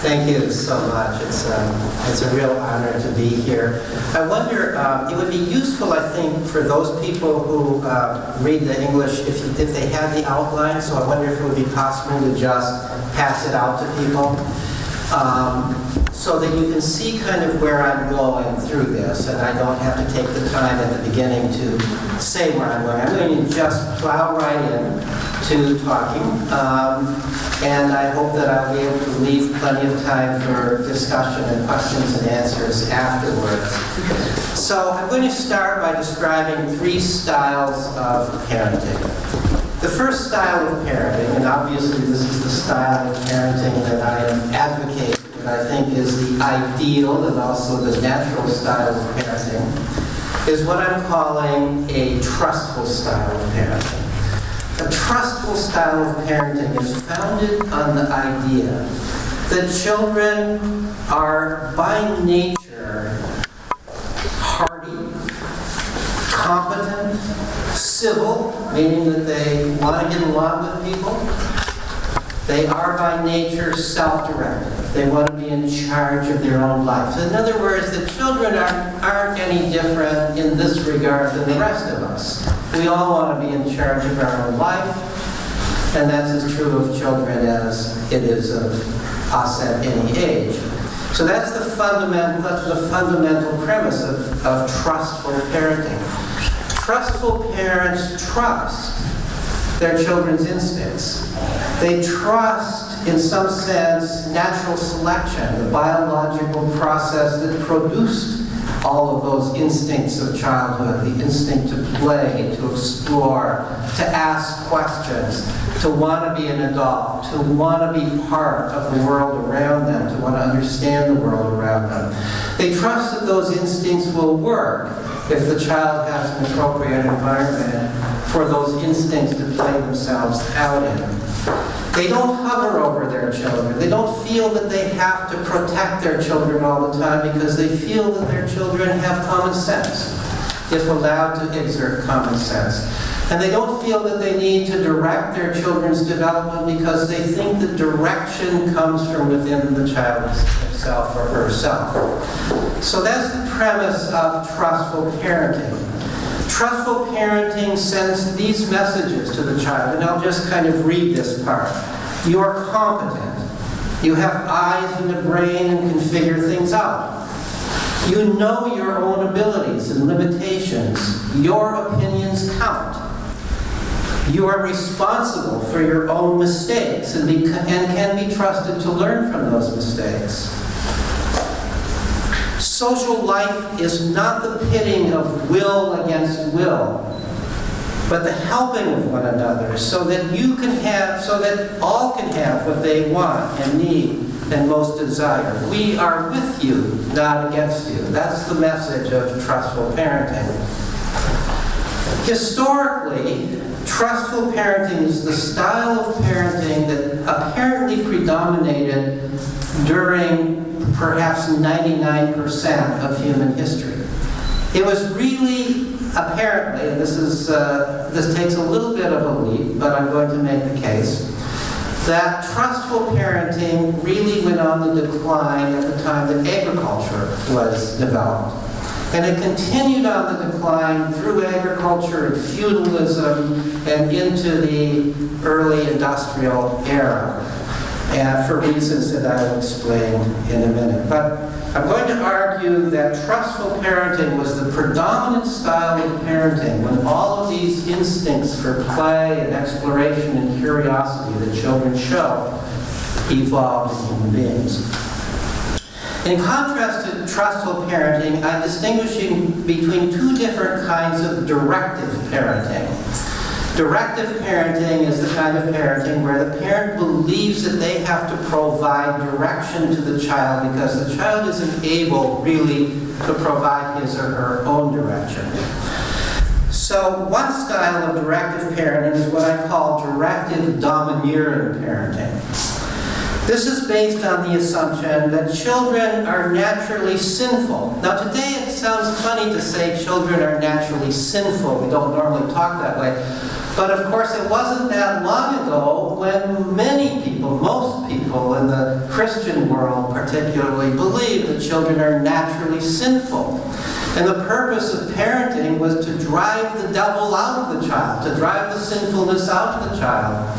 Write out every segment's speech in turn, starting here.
Thank you so much. It's a real honor to be here. I wonder, it would be useful, I think, for those people who read the English if they had the outline, so I wonder if it would be possible to just pass it out to people so that you can see kind of where I'm going through this, and I don't have to take the time at the beginning to say where I'm going. I'm going to just plow right in to talking. And I hope that I'll be able to leave plenty of time for discussion and questions and answers afterwards. So I'm going to start by describing 3 styles of parenting. The first style of parenting, and obviously this is the style of parenting that I am advocating, that I think is the ideal and also the natural style of parenting, is what I'm calling a trustful style of parenting. A trustful style of parenting is founded on the idea that children are by nature hardy, competent, civil, meaning that they want to get along with people. They are by nature self-directed. They want to be in charge of their own lives. In other words, the children aren't any different in this regard than the rest of us. We all want to be in charge of our own life, and that's as true of children as it is of us at any age. So that's the fundamental premise of trustful parenting. Trustful parents trust their children's instincts. They trust, in some sense, natural selection, the biological process that produced all of those instincts of childhood, the instinct to play, to explore, to ask questions, to want to be an adult, to want to be part of the world around them, to want to understand the world around them. They trust that those instincts will work if the child has an appropriate environment for those instincts to play themselves out in. They don't hover over their children. They don't feel that they have to protect their children all the time because they feel that their children have common sense, if allowed to exert common sense. And they don't feel that they need to direct their children's development because they think that direction comes from within the child himself or herself. So that's the premise of trustful parenting. Trustful parenting sends these messages to the child, and I'll just kind of read this part. You are competent. You have eyes and a brain and can figure things out. You know your own abilities and limitations. Your opinions count. You are responsible for your own mistakes and can be trusted to learn from those mistakes. Social life is not the pitting of will against will, but the helping of one another so that all can have what they want and need and most desire. We are with you, not against you. That's the message of trustful parenting. Historically, trustful parenting is the style of parenting that apparently predominated during perhaps 99% of human history. It was really, apparently, and this takes a little bit of a leap, but I'm going to make the case, that trustful parenting really went on the decline at the time that agriculture was developed. And it continued on the decline through agriculture and feudalism and into the early industrial era. And for reasons that I will explain in a minute. But I'm going to argue that trustful parenting was the predominant style of parenting when all of these instincts for play and exploration and curiosity that children show evolved in human beings. In contrast to trustful parenting, I'm distinguishing between 2 different kinds of directive parenting. Directive parenting is the kind of parenting where the parent believes that they have to provide direction to the child because the child isn't able really to provide his or her own direction. So one style of directive parenting is what I call directive-domineering parenting. This is based on the assumption that children are naturally sinful. Now today it sounds funny to say children are naturally sinful. We don't normally talk that way. But of course, it wasn't that long ago when many people, most people in the Christian Christian world particularly believed that children are naturally sinful. And the purpose of parenting was to drive the devil out of the child, to drive the sinfulness out of the child.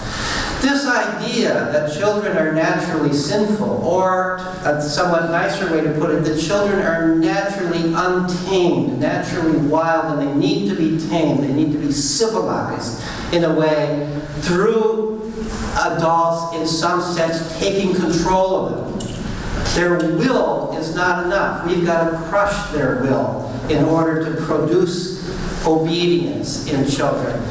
This idea that children are naturally sinful, or a somewhat nicer way to put it, that children are naturally untamed, naturally wild, and they need to be tamed, they need to be civilized in a way through adults, in some sense, taking control of them. Their will is not enough. We've got to crush their will in order to produce obedience in children.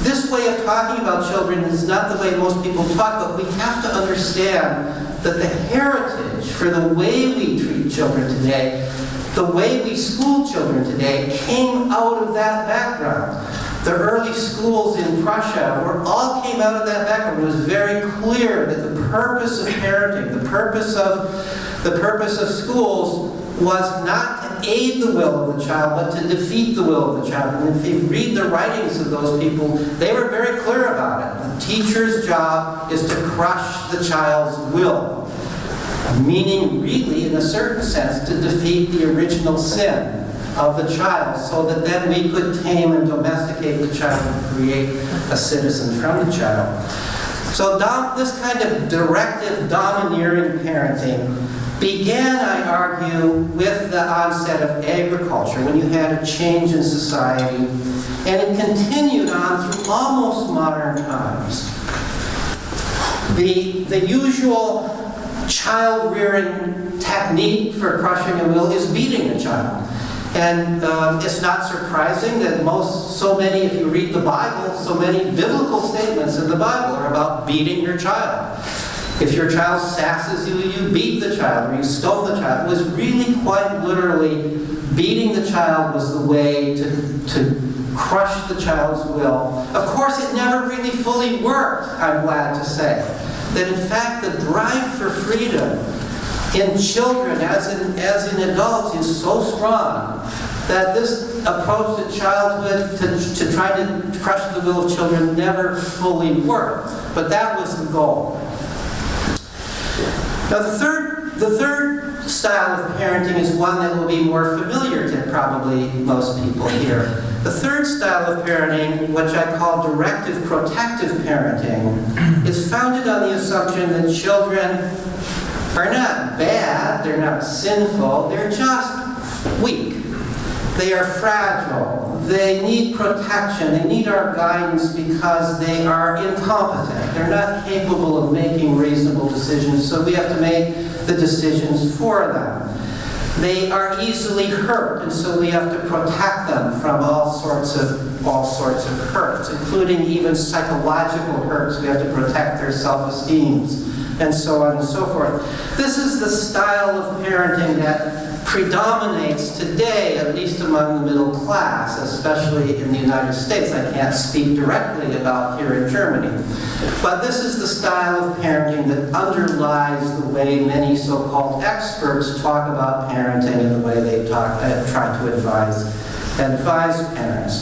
This way of talking about children is not the way most people talk, but we have to understand that the heritage for the way we treat children today, the way we school children today, came out of that background. The early schools in Prussia all came out of that background. It was very clear that the purpose of parenting, the purpose of schools was not to aid the will of the child, but to defeat the will of the child. And if you read the writings of those people, they were very clear about it. The teacher's job is to crush the child's will, meaning really, in a certain sense, to defeat the original sin of the child, so that then we could tame and domesticate the child and create a citizen from the child. So this kind of directive-domineering parenting began, I argue, with the onset of agriculture, when you had a change in society, and it continued on through almost modern times. The usual child-rearing technique for crushing a will is beating a child. And it's not surprising that so many, if you read the Bible, so many biblical statements in the Bible are about beating your child. If your child sasses you, you beat the child, or you stone the child. It was really quite literally, beating the child was the way to crush the child's will. Of course, it never really fully worked, I'm glad to say. That in fact, the drive for freedom in children, as in adults, is so strong that this approach to childhood, to try to crush the will of children, never fully worked. But that was the goal. Now, the third style of parenting is one that will be more familiar to probably most people here. The third style of parenting, which I call directive-protective parenting, is founded on the assumption that children are not bad, they're not sinful, they're just weak. They are fragile. They need protection. They need our guidance because they are incompetent. They're not capable of making reasonable decisions, so we have to make the decisions for them. They are easily hurt, and so we have to protect them from all sorts of hurts, including even psychological hurts. We have to protect their self-esteems, and so on and so forth. This is the style of parenting that predominates today, at least among the middle class, especially in the United States. I can't speak directly about here in Germany. But this is the style of parenting that underlies the way many so-called experts talk about parenting and the way they try to advise parents.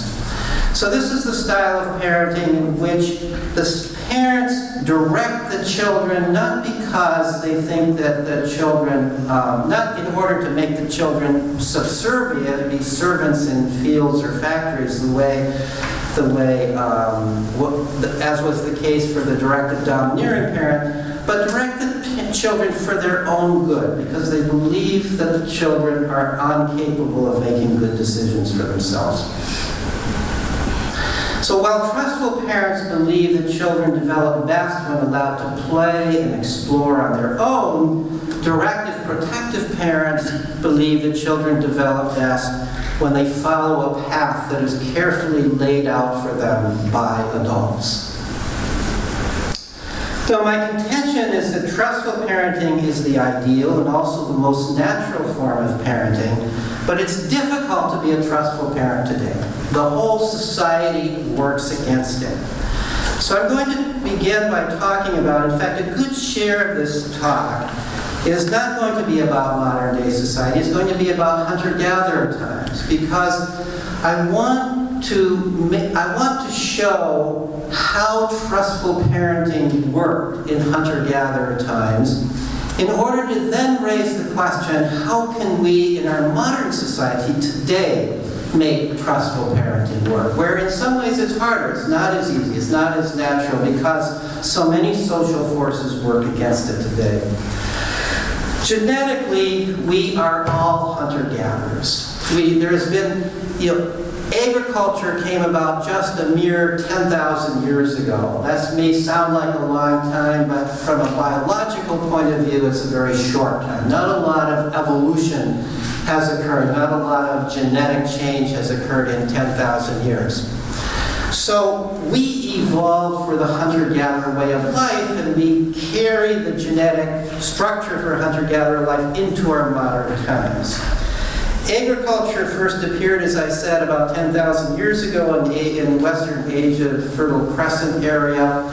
So this is the style of parenting in which the parents direct the children not because they think that the children, not in order to make the children subservient, be servants in fields or factories, as was the case for the directive-domineering parent, but direct the children for their own good, because they believe that the children are incapable of making good decisions for themselves. So while trustful parents believe that children develop best when allowed to play and explore on their own, directive-protective parents believe that children develop best when they follow a path that is carefully laid out for them by adults. So my contention is that trustful parenting is the ideal and also the most natural form of parenting, but it's difficult to be a trustful parent today. The whole society works against it. So I'm going to begin by talking about, in fact, a good share of this talk is not going to be about modern day society. It's going to be about hunter-gatherer times, because I want to show how trustful parenting worked in hunter-gatherer times in order to then raise the question, how can we in our modern society today make trustful parenting work? Where in some ways it's harder, it's not as easy, it's not as natural because so many social forces work against it today. Genetically, we are all hunter-gatherers. There has been, agriculture came about just a mere 10,000 years ago. That may sound like a long time, but from a biological point of view, it's a very short time. Not a lot of evolution has occurred. Not a lot of genetic change has occurred in 10,000 years. So we evolved for the hunter-gatherer way of life, and we carry the genetic structure for hunter-gatherer life into our modern times. Agriculture first appeared, as I said, about 10,000 years ago in Western Asia, the Fertile Crescent area,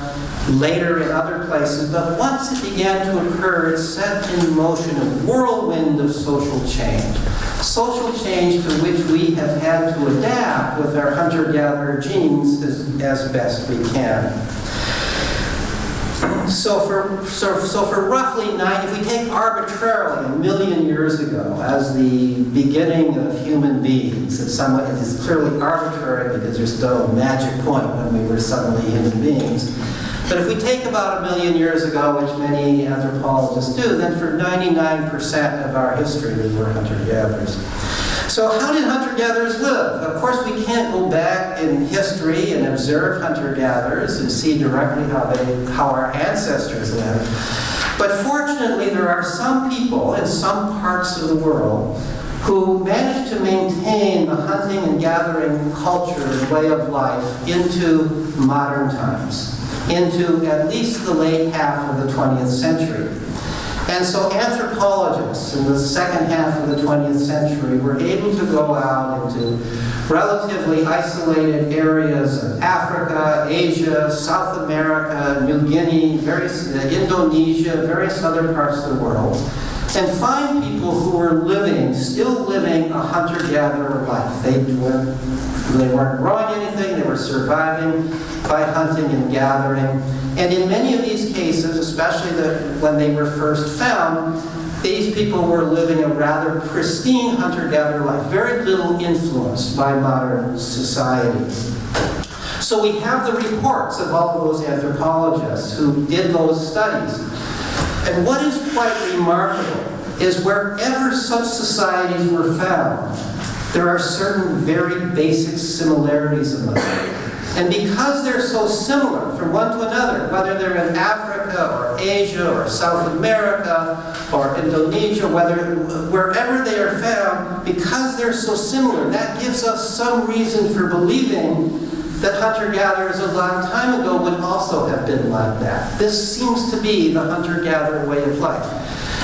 later in other places. But once it began to occur, it set in motion a whirlwind of social change. Social change to which we have had to adapt with our hunter-gatherer genes as best we can. So for roughly if we take arbitrarily 1 million years ago as the beginning of human beings, it is clearly arbitrary because there's no magic point when we were suddenly human beings. But if we take about 1 million years ago, which many anthropologists do, then for 99% of our history we were hunter-gatherers. So how did hunter-gatherers live? Of course, we can't go back in history and observe hunter-gatherers and see directly how our ancestors lived. But fortunately, there are some people in some parts of the world who managed to maintain the hunting and gathering culture and way of life into modern times, into at least the late half of the 20th century. And so anthropologists in the second half of the 20th century were able to go out into relatively isolated areas of Africa, Asia, South America, New Guinea, Indonesia, various other parts of the world, and find people who were still living a hunter-gatherer life. They weren't growing anything, they were surviving by hunting and gathering. And in many of these cases, especially when they were first found, these people were living a rather pristine hunter-gatherer life, very little influenced by modern society. So we have the reports of all of those anthropologists who did those studies. And what is quite remarkable is wherever such societies were found, there are certain very basic similarities among them. And because they're so similar from one to another, whether they're in Africa or Asia or South America or Indonesia, wherever they are found, because they're so similar, that gives us some reason for believing that hunter-gatherers a long time ago would also have been like that. This seems to be the hunter-gatherer way of life.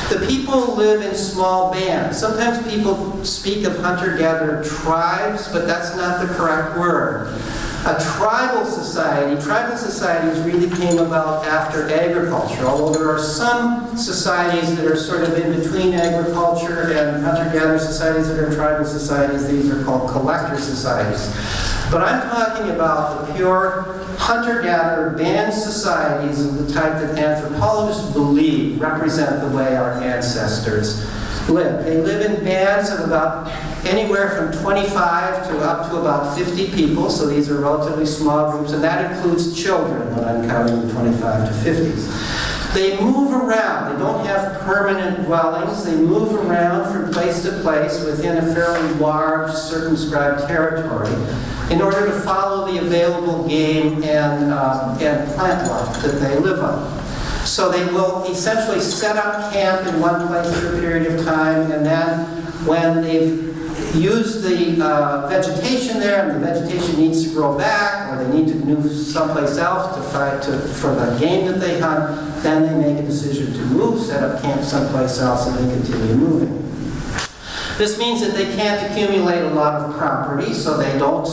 The people live in small bands. Sometimes people speak of hunter-gatherer tribes, but that's not the correct word. A tribal societies really came about after agriculture, although there are some societies that are sort of in between agriculture and hunter-gatherer societies that are tribal societies. These are called collector societies. But I'm talking about the pure hunter-gatherer band societies of the type that anthropologists believe represent the way our ancestors lived. They live in bands of about anywhere from 25 to up to about 50 people, so these are relatively small groups, and that includes children when I'm counting 25 to 50. They move around. They don't have permanent dwellings. They move around from place to place within a fairly large circumscribed territory in order to follow the available game and plant life that they live on. So they will essentially set up camp in one place for a period of time, and then when they've used the vegetation there, and the vegetation needs to grow back, or they need to move someplace else for the game that they hunt, then they make a decision to move, set up camp someplace else, and they continue moving. This means that they can't accumulate a lot of property, so they don't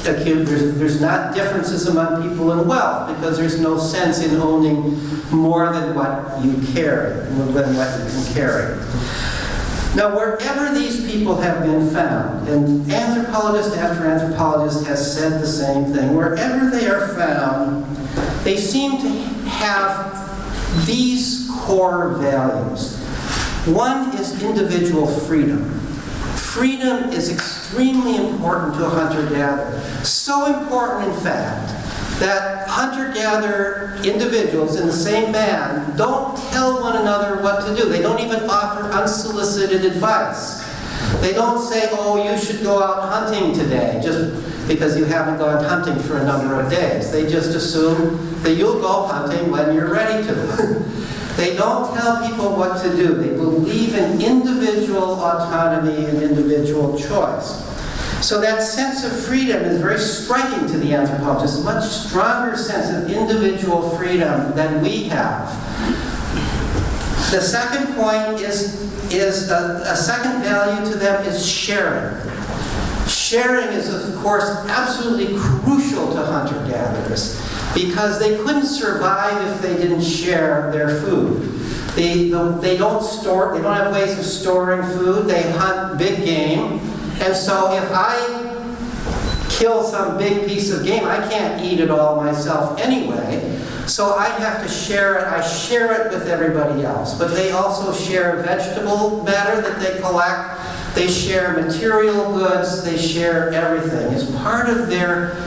there's not differences among people in wealth, because there's no sense in owning more than what you carry, than what you can carry. Now, wherever these people have been found, and anthropologist after anthropologist has said the same thing, wherever they are found, they seem to have these core values. One is individual freedom. Freedom is extremely important to a hunter-gatherer. So important, in fact, that hunter-gatherer individuals in the same band don't tell one another what to do. They don't even offer unsolicited advice. They don't say, oh, you should go out hunting today, just because you haven't gone hunting for a number of days. They just assume that you'll go hunting when you're ready to. They don't tell people what to do. They believe in individual autonomy and individual choice. So that sense of freedom is very striking to the anthropologist, a much stronger sense of individual freedom than we have. The second point is a second value to them is sharing. Sharing is, of course, absolutely crucial to hunter-gatherers because they couldn't survive if they didn't share their food. They don't have ways of storing food. They hunt big game. And so if I kill some big piece of game, I can't eat it all myself anyway. So I have to share it. I share it with everybody else. But they also share vegetable matter that they collect. They share material goods. They share everything. It's part of their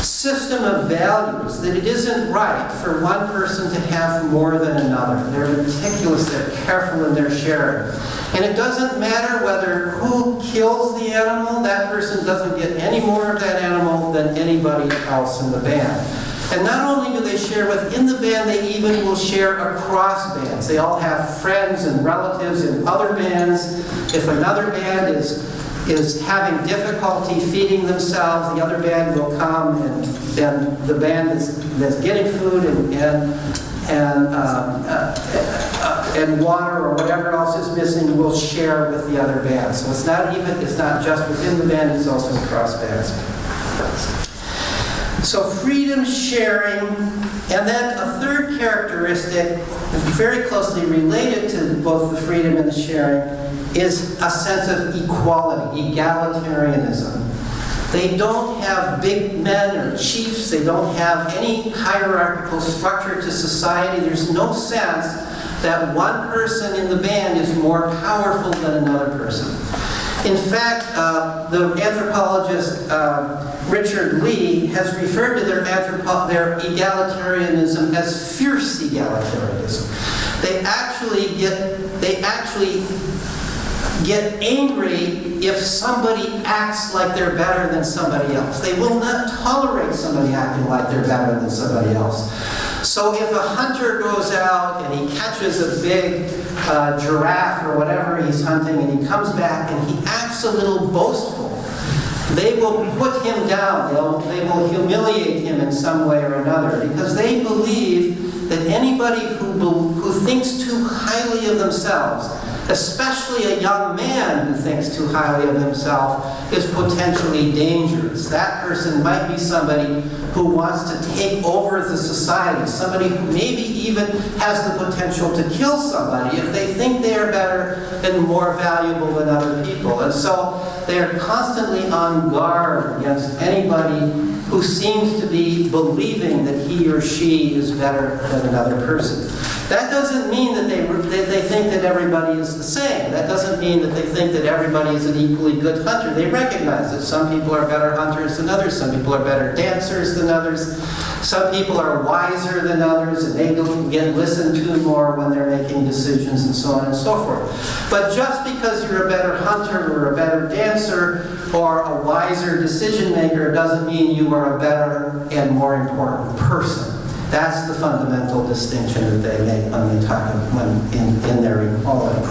system of values that it isn't right for one person to have more than another. They're meticulous. They're careful in their sharing. And it doesn't matter whether who kills the animal, that person doesn't get any more of that animal than anybody else in the band. And not only do they share within the band, they even will share across bands. They all have friends and relatives in other bands. If another band is having difficulty feeding themselves, the other band will come, and then the band that's getting food and water or whatever else is missing will share with the other band. So it's not just within the band, it's also across bands. So freedom, sharing, and then a third characteristic, very closely related to both the freedom and the sharing, is a sense of equality, egalitarianism. They don't have big men or chiefs. They don't have any hierarchical structure to society. There's no sense that one person in the band is more powerful than another person. In fact, the anthropologist Richard Lee has referred to their egalitarianism as fierce egalitarianism. They actually get angry if somebody acts like they're better than somebody else. They will not tolerate somebody acting like they're better than somebody else. So if a hunter goes out and he catches a big giraffe or whatever he's hunting and he comes back and he acts a little boastful, they will put him down. They will humiliate him in some way or another because they believe that anybody who thinks too highly of themselves, especially a young man who thinks too highly of himself, is potentially dangerous. That person might be somebody who wants to take over the society, somebody who maybe even has the potential to kill somebody if they think they are better and more valuable than other people. And so they are constantly on guard against anybody who seems to be believing that he or she is better than another person. That doesn't mean that they think that everybody is the same. That doesn't mean that they think that everybody is an equally good hunter. They recognize that some people are better hunters than others, some people are better dancers than others, some people are wiser than others, and they get listened to more when they're making decisions and so on and so forth. But just because you're a better hunter or a better dancer or a wiser decision maker doesn't mean you are a better and more important person. That's the fundamental distinction that they make when they talk in their equality.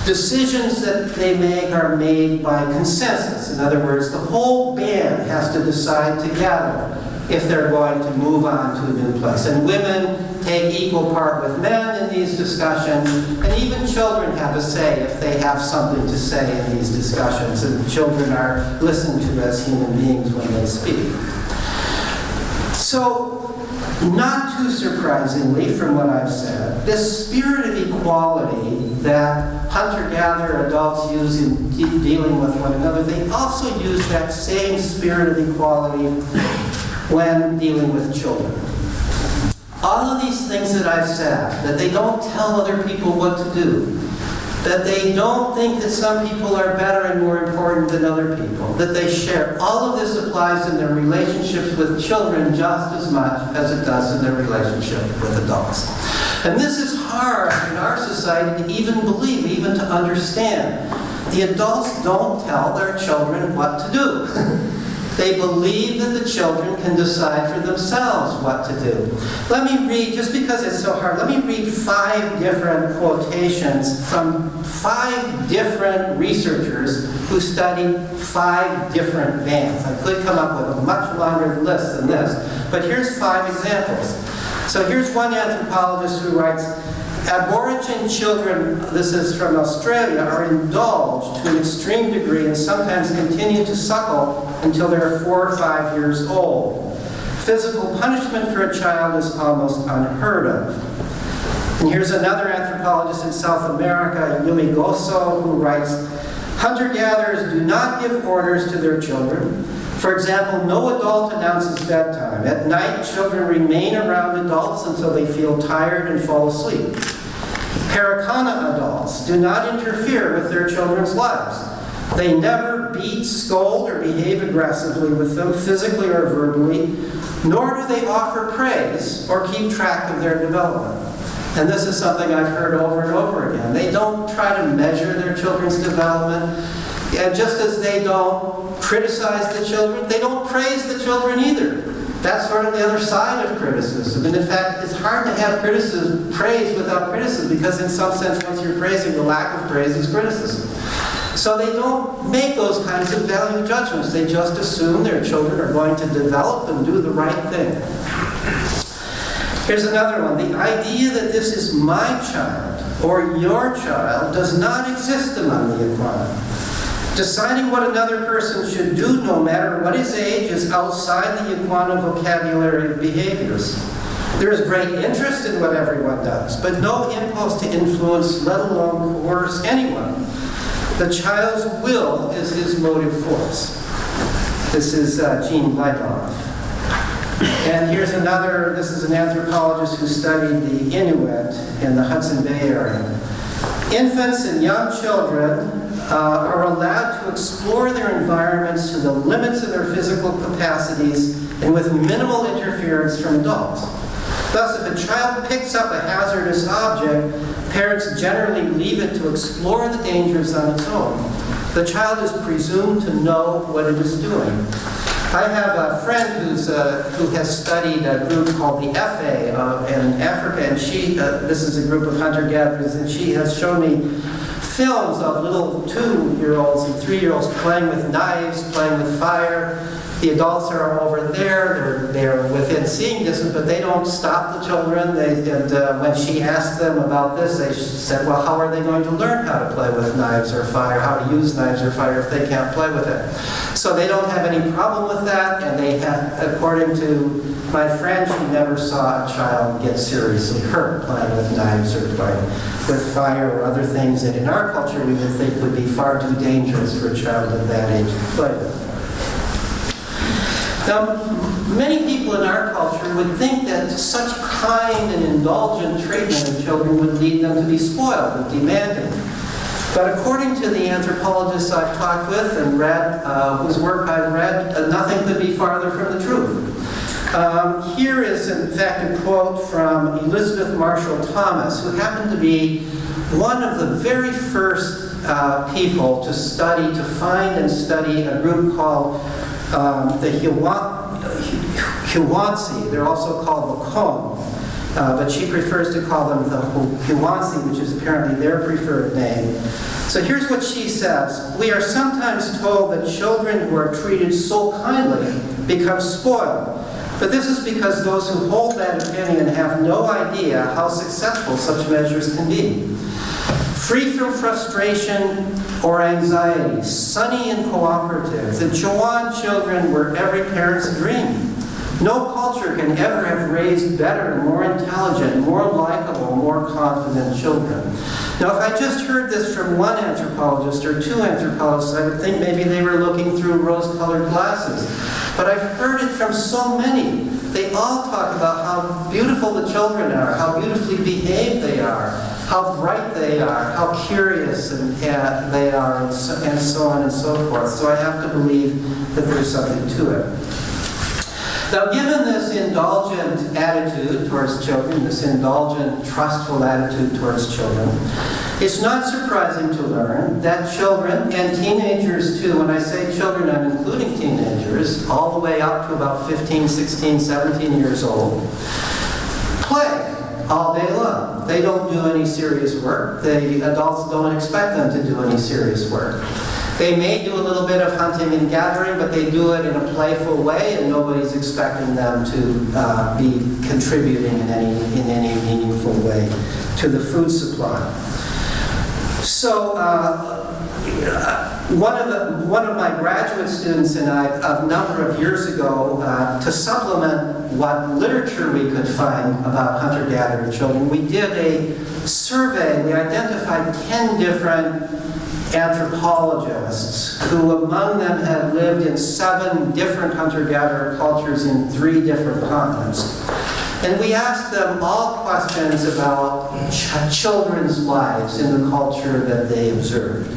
Decisions that they make are made by consensus. In other words, the whole band has to decide together if they're going to move on to a new place. And women take equal part with men in these discussions, and even children have a say if they have something to say in these discussions, and children are listened to as human beings when they speak. So Not too surprisingly from what I've said, this spirit of equality that hunter-gatherer adults use in dealing with one another, they also use that same spirit of equality when dealing with children. All of these things that I've said, that they don't tell other people what to do, that they don't think that some people are better and more important than other people, that they share. All of this applies in their relationships with children just as much as it does in their relationship with adults. And this is hard in our society to even believe, even to understand. The adults don't tell their children what to do. They believe that the children can decide for themselves what to do. Let me read, just because it's so hard, let me read 5 different quotations from 5 different researchers who studied 5 different bands. I could come up with a much longer list than this, but here's 5 examples. So here's one anthropologist who writes, Aborigine children, this is from Australia, are indulged to an extreme degree and sometimes continue to suckle until they're 4 or 5 years old. Physical punishment for a child is almost unheard of. And here's another anthropologist in South America, Yumi Goso, who writes, hunter-gatherers do not give orders to their children. For example, no adult announces bedtime. At night, children remain around adults until they feel tired and fall asleep. Paracana adults do not interfere with their children's lives. They never beat, scold, or behave aggressively with them, physically or verbally, nor do they offer praise or keep track of their development. And this is something I've heard over and over again. They don't try to measure their children's development. And just as they don't criticize the children, they don't praise the children either. That's sort of the other side of criticism. And in fact, it's hard to have praise without criticism, because in some sense, once you're praising, the lack of praise is criticism. So they don't make those kinds of value judgments. They just assume their children are going to develop and do the right thing. Here's another one. The idea that this is my child or your child does not exist among the Equana. Deciding what another person should do, no matter what his age, is outside the Equana vocabulary of behaviors. There is great interest in what everyone does, but no impulse to influence, let alone coerce anyone. The child's will is his motive force. This is Jean Blydoff. And here's another, this is an anthropologist who studied the Inuit in the Hudson Bay area. Infants and young children are allowed to explore their environments to the limits of their physical capacities and with minimal interference from adults. Thus, if a child picks up a hazardous object, parents generally leave it to explore the dangers on its own. The child is presumed to know what it is doing. I have a friend who has studied a group called the FA in Africa, and this is a group of hunter-gatherers, and she has shown me films of little 2-year-olds and 3-year-olds playing with knives, playing with fire. The adults are over there, they're within seeing distance, but they don't stop the children. When she asked them about this, they said, well, how are they going to learn how to play with knives or fire, how to use knives or fire if they can't play with it? So they don't have any problem with that, and they have, according to my friend, she never saw a child get seriously hurt playing with knives or playing with fire or other things that in our culture we would think would be far too dangerous for a child of that age to play with. Now, many people in our culture would think that such kind and indulgent treatment of children would lead them to be spoiled and demanding. But according to the anthropologists I've talked with and read, whose work I've read, nothing could be farther from the truth. Here is, in fact, a quote from Elizabeth Marshall Thomas, who happened to be one of the very first people to find and study a group called the Huansi. They're also called the Kong, but she prefers to call them the Huansi, which is apparently their preferred name. So here's what she says. We are sometimes told that children who are treated so kindly become spoiled. But this is because those who hold that opinion have no idea how successful such measures can be. Free from frustration or anxiety, sunny and cooperative, the Joan children were every parent's dream. No culture can ever have raised better, more intelligent, more likable, more confident children. Now, if I just heard this from one anthropologist or two anthropologists, I would think maybe they were looking through rose-colored glasses. But I've heard it from so many. They all talk about how beautiful the children are, how beautifully behaved they are, how bright they are, how curious they are, and so on and so forth. So I have to believe that there's something to it. Now, given this indulgent attitude towards children, this indulgent, trustful attitude towards children, it's not surprising to learn that children, and teenagers too, when I say children, I'm including teenagers, all the way up to about 15, 16, 17 years old, play all day long. They don't do any serious work. The adults don't expect them to do any serious work. They may do a little bit of hunting and gathering, but they do it in a playful way, and nobody's expecting them to be contributing in any meaningful way to the food supply. So one of my graduate students and I, a number of years ago, to supplement what literature we could find about hunter-gatherer children, we did a survey. We identified 10 different anthropologists who among them had lived in 7 different hunter-gatherer cultures in 3 different continents. And we asked them all questions about children's lives in the culture that they observed.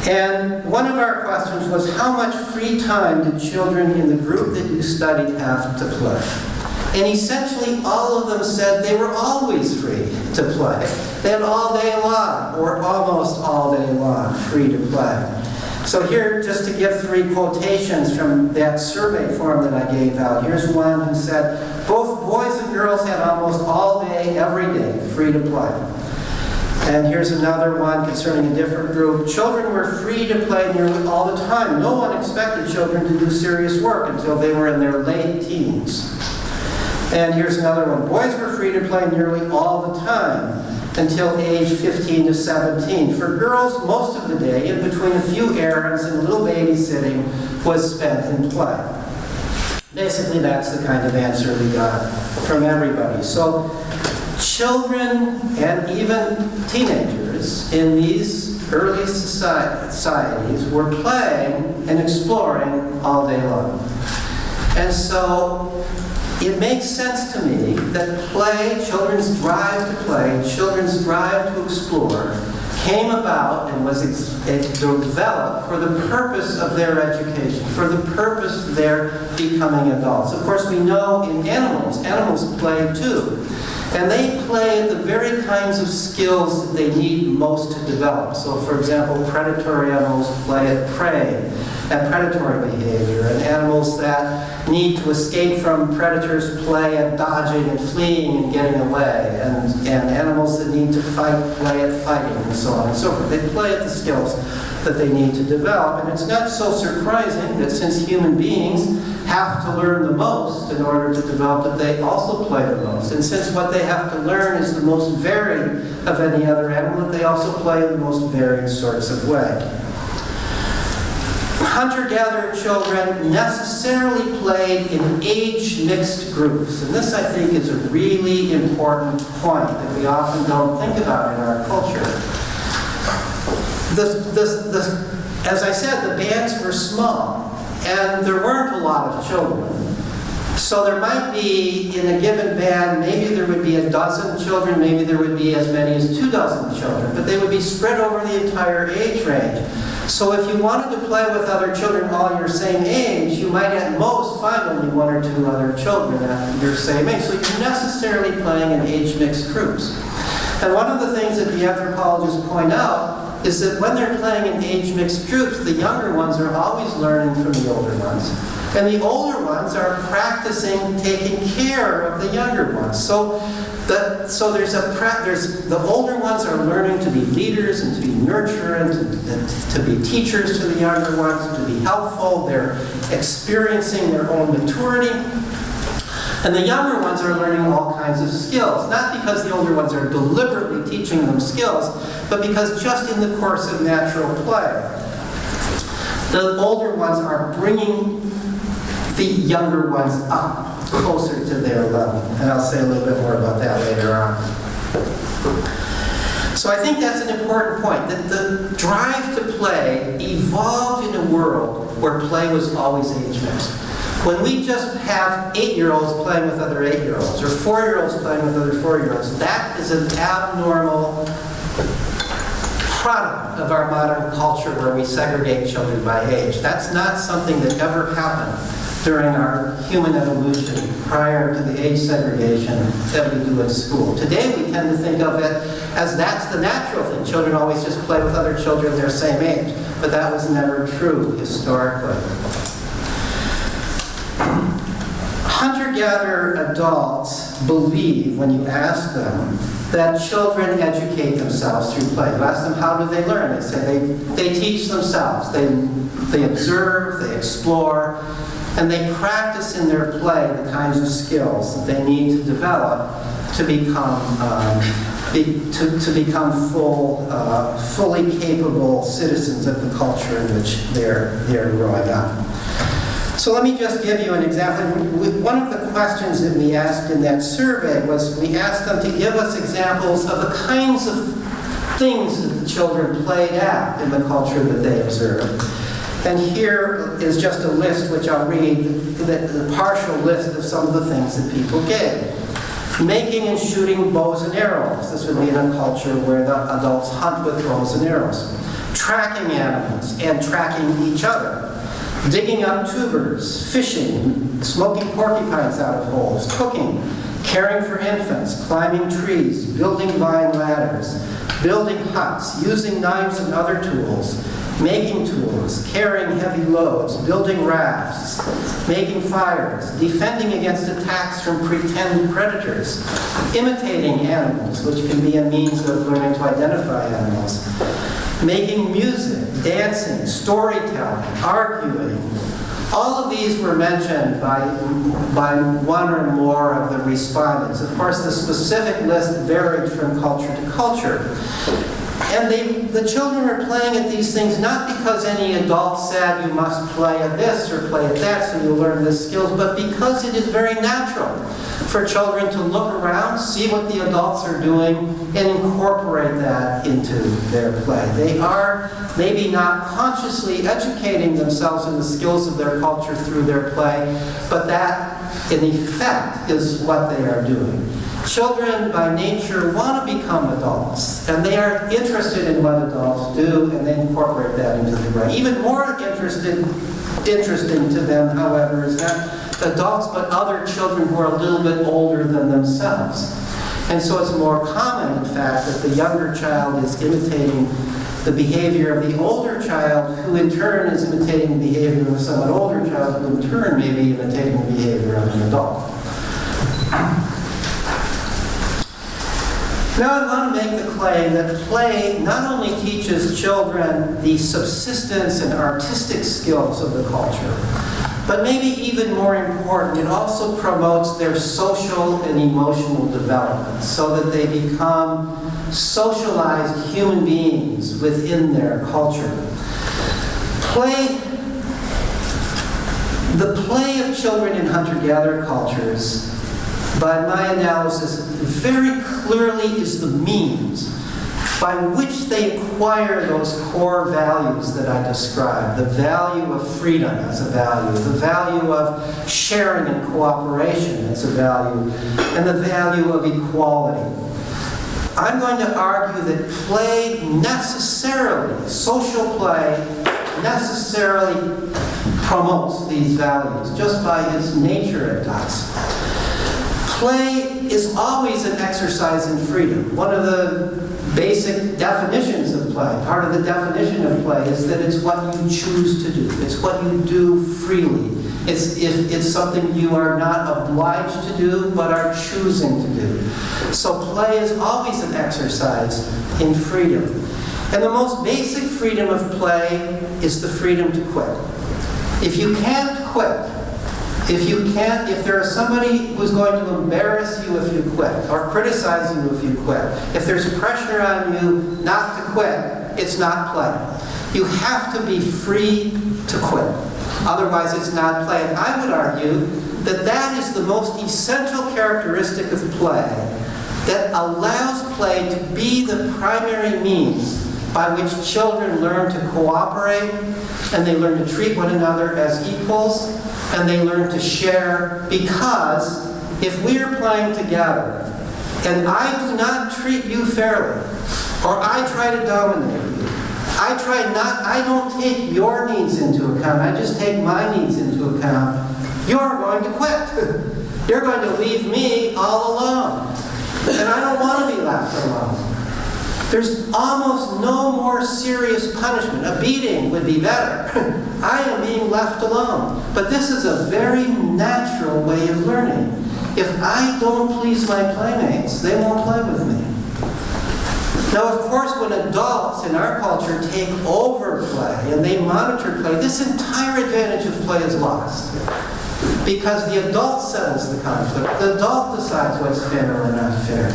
And one of our questions was, how much free time did children in the group that you studied have to play? And essentially all of them said they were always free to play. They had all day long, or almost all day long, free to play. So here, just to give 3 quotations from that survey form that I gave out. Here's one who said, both boys and girls had almost all day, every day, free to play. And here's another one concerning a different group. Children were free to play nearly all the time. No one expected children to do serious work until they were in their late teens. And here's another one. Boys were free to play nearly all the time until age 15 to 17. For girls, most of the day, in between a few errands and a little babysitting, was spent in play. Basically, that's the kind of answer we got from everybody. So, children and even teenagers in these early societies were playing and exploring all day long. And so, it makes sense to me that play, children's drive to play, children's drive to explore, came about and was developed for the purpose of their education, for the purpose of their becoming adults. Of course, we know in animals play too. And they play at the very kinds of skills that they need most to develop. So, for example, predatory animals play at prey, at predatory behavior, and animals that need to escape from predators play at dodging and fleeing and getting away, and animals that need to fight play at fighting, and so on and so forth. They play at the skills that they need to develop, and it's not so surprising that since human beings have to learn the most in order to develop that they also play the most. And since what they have to learn is the most varied of any other animal, they also play in the most varied sorts of way. Hunter-gatherer children necessarily played in age-mixed groups. And this, I think, is a really important point that we often don't think about in our culture. As I said, the bands were small. And there weren't a lot of children. So there might be, in a given band, maybe there would be a dozen children, maybe there would be as many as 24 children, but they would be spread over the entire age range. So if you wanted to play with other children all your same age, you might at most find only 1 or 2 other children at your same age. So you're necessarily playing in age-mixed groups. And one of the things that the anthropologists point out is that when they're playing in age-mixed groups, the younger ones are always learning from the older ones. And the older ones are practicing taking care of the younger ones. So the older ones are learning to be leaders and to be nurturers and to be teachers to the younger ones, and to be helpful. They're experiencing their own maturity. And the younger ones are learning all kinds of skills, not because the older ones are deliberately teaching them skills, but because just in the course of natural play, the older ones are bringing the younger ones up closer to their level. And I'll say a little bit more about that later on. So I think that's an important point, that the drive to play evolved in a world where play was always age-mixed. When we just have 8-year-olds playing with other 8-year-olds, or 4-year-olds playing with other 4-year-olds, that is an abnormal product of our modern culture where we segregate children by age. That's not something that ever happened during our human evolution prior to the age segregation that we do in school. Today we tend to think of it as that's the natural thing. Children always just play with other children their same age. But that was never true historically. Hunter-gatherer adults believe, when you ask them, that children educate themselves through play. You ask them, how do they learn? They say they teach themselves. They observe, they explore, and they practice in their play the kinds of skills that they need to develop to become fully capable citizens of the culture in which they're growing up. So let me just give you an example. One of the questions that we asked in that survey was we asked them to give us examples of the kinds of things that the children played at in the culture that they observed. And here is just a list, which I'll read, the partial list of some of the things that people gave. Making and shooting bows and arrows. This would be in a culture where the adults hunt with bows and arrows. Tracking animals and tracking each other. Digging up tubers, fishing, smoking porcupines out of holes, cooking, caring for infants, climbing trees, building vine ladders, building huts, using knives and other tools, making tools, carrying heavy loads, building rafts, making fires, defending against attacks from pretend predators, imitating animals, which can be a means of learning to identify animals, making music, dancing, storytelling, arguing. All of these were mentioned by one or more of the respondents. Of course, the specific list varied from culture to culture. And the children were playing at these things not because any adult said you must play at this or play at that so you'll learn the skills, but because it is very natural for children to look around, see what the adults are doing, and incorporate that into their play. They are maybe not consciously educating themselves in the skills of their culture through their play, but that, in effect, is what they are doing. Children, by nature, want to become adults, and they are interested in what adults do, and they incorporate that into the play. Even more interesting to them, however, is not adults, but other children who are a little bit older than themselves. And so it's more common, in fact, that the younger child is imitating the behavior of the older child, who in turn is imitating the behavior of a somewhat older child, who in turn may be imitating the behavior of an adult. Now I want to make the claim that play not only teaches children the subsistence and artistic skills of the culture, but maybe even more important, it also promotes their social and emotional development so that they become socialized human beings within their culture. The play of children in hunter-gatherer cultures, by my analysis, very clearly is the means by which they acquire those core values that I described. The value of freedom as a value, the value of sharing and cooperation as a value, and the value of equality. I'm going to argue that play necessarily, social play, necessarily promotes these values, just by its nature it does. Play is always an exercise in freedom. One of the basic definitions of play, part of the definition of play, is that it's what you choose to do. It's what you do freely. It's something you are not obliged to do, but are choosing to do. So play is always an exercise in freedom. And the most basic freedom of play is the freedom to quit. If you can't quit, if there is somebody who's going to embarrass you if you quit, or criticize you if you quit, if there's pressure on you not to quit, it's not play. You have to be free to quit. Otherwise, it's not play. And I would argue that that is the most essential characteristic of play that allows play to be the primary means by which children learn to cooperate, and they learn to treat one another as equals, and they learn to share, because if we are playing together, and I do not treat you fairly, or I try to dominate you, I don't take your needs into account, I just take my needs into account, you're going to quit. You're going to leave me all alone. And I don't want to be left alone. There's almost no more serious punishment. A beating would be better. I am being left alone. But this is a very natural way of learning. If I don't please my playmates, they won't play with me. Now, of course, when adults in our culture take over play and they monitor play, this entire advantage of play is lost. Because the adult settles the conflict. The adult decides what's fair or not fair.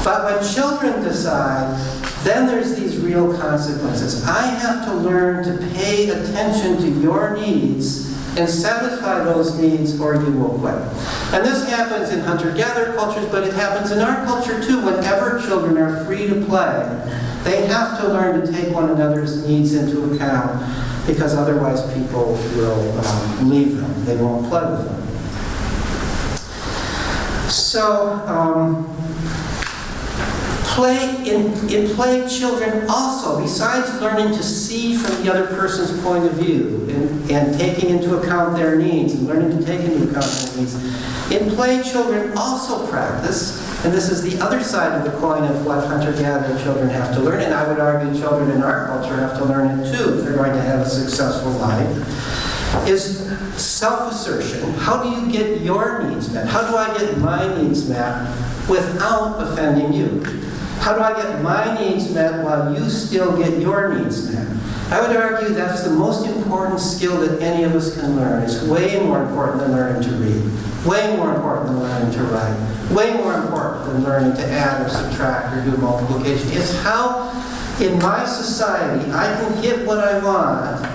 But when children decide, then there's these real consequences. I have to learn to pay attention to your needs and satisfy those needs, or you will quit. And this happens in hunter-gatherer cultures, but it happens in our culture too. Whenever children are free to play, they have to learn to take one another's needs into account, because otherwise people will leave them. They won't play with them. So, in play, children also, besides learning to see from the other person's point of view and taking into account their needs and learning to take into account their needs, in play, children also practice, and this is the other side of the coin of what hunter-gatherer children have to learn, and I would argue children in our culture have to learn it too if they're going to have a successful life, is self-assertion. How do you get your needs met? How do I get my needs met without offending you? How do I get my needs met while you still get your needs met? I would argue that's the most important skill that any of us can learn. It's way more important than learning to read. Way more important than learning to write. Way more important than learning to add or subtract or do multiplication. It's how, in my society, I can get what I want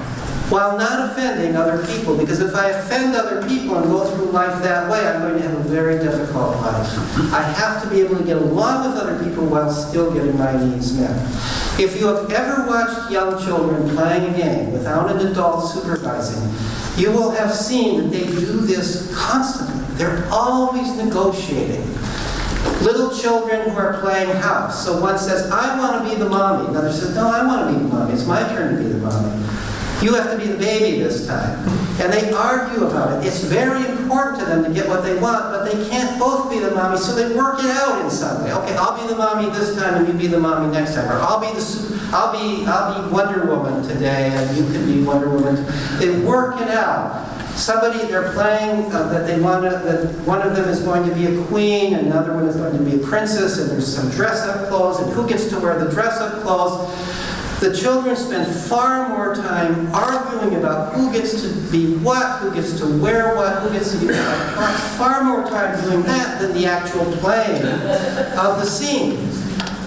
while not offending other people. Because if I offend other people and go through life that way, I'm going to have a very difficult life. I have to be able to get along with other people while still getting my needs met. If you have ever watched young children playing a game without an adult supervising, you will have seen that they do this constantly. They're always negotiating. Little children who are playing Haus. So one says, I want to be the mommy. Another says, no, I want to be the mommy. It's my turn to be the mommy. You have to be the baby this time. And they argue about it. It's very important to them to get what they want, but they can't both be the mommy, so they work it out in some way. Okay, I'll be the mommy this time, and you be the mommy next time. Or I'll be Wonder Woman today, and you can be Wonder Woman. They work it out. They're playing that one of them is going to be a queen, and another one is going to be a princess, and there's some dress-up clothes, and who gets to wear the dress-up clothes. The children spend far more time arguing about who gets to be what, who gets to wear what, who gets to be what. Far more time doing that than the actual playing of the scene.